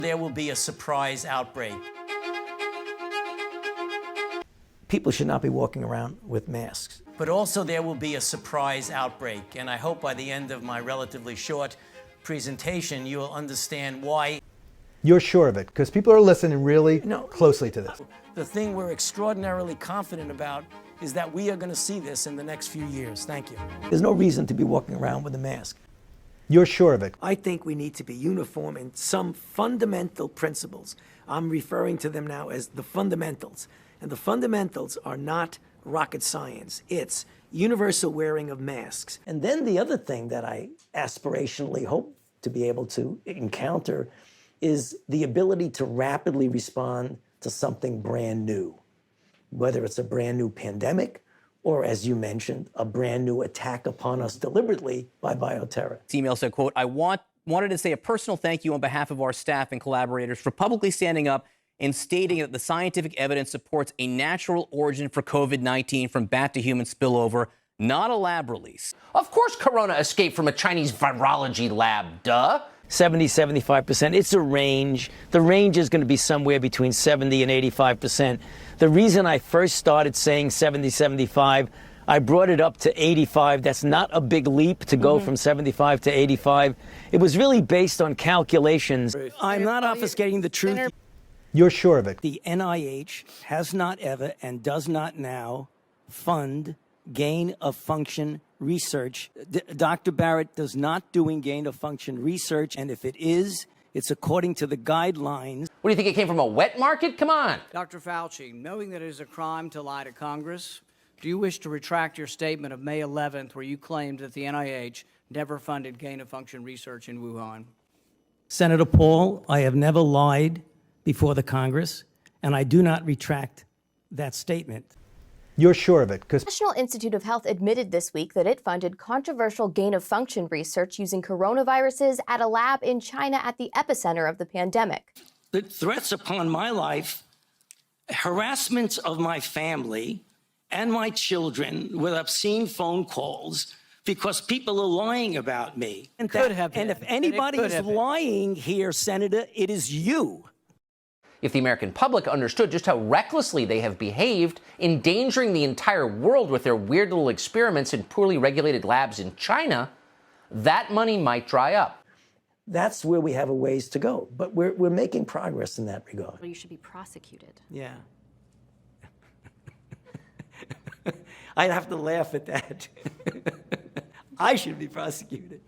There will be a surprise outbreak. People should not be walking around with masks. But also there will be a surprise outbreak. And I hope by the end of my relatively short presentation, you will understand why. You're sure of it, because people are listening really closely to this. The thing we're extraordinarily confident about is that we are going to see this in the next few years. Thank you. There's no reason to be walking around with a mask. You're sure of it. I think we need to be uniform in some fundamental principles. I'm referring to them now as the fundamentals. And the fundamentals are not rocket science. It's universal wearing of masks. And then the other thing that I aspirationally hope to be able to encounter is the ability to rapidly respond to something brand new, whether it's a brand new pandemic or, as you mentioned, a brand new attack upon us deliberately by bioterror. This email said, quote, I wanted to say a personal thank you on behalf of our staff and collaborators for publicly standing up and stating that the scientific evidence supports a natural origin for COVID-19 from bat to human spillover, not a lab release. Of course corona escaped from a Chinese virology lab, duh. 70, 75%. It's a range. The range is going to be somewhere between 70 and 85%. The reason I first started saying 70, 75, I brought it up to 85. That's not a big leap to go from 75 to 85. It was really based on calculations. I'm not obfuscating the truth. You're sure of it. The NIH has not ever and does not now fund gain-of-function research. Dr. Barrett does not doing gain-of-function research, and if it is, it's according to the guidelines. What do you think, it came from a wet market? Come on. Dr. Fauci, knowing that it is a crime to lie to Congress, do you wish to retract your statement of May 11th where you claimed that the NIH never funded gain-of-function research in Wuhan? Senator Paul, I have never lied before the Congress, and I do not retract that statement. You're sure of it, because The National Institute of Health admitted this week that it funded controversial gain-of-function research using coronaviruses at a lab in China at the epicenter of the pandemic. The threats upon my life, harassments of my family and my children with obscene phone calls because people are lying about me. And if anybody is lying here, Senator, it is you. If the American public understood just how recklessly they have behaved, endangering the entire world with their weird little experiments in poorly regulated labs in China, that money might dry up. That's where we have a ways to go, but we're making progress in that regard. You should be prosecuted. Yeah. I'd have to laugh at that. I should be prosecuted.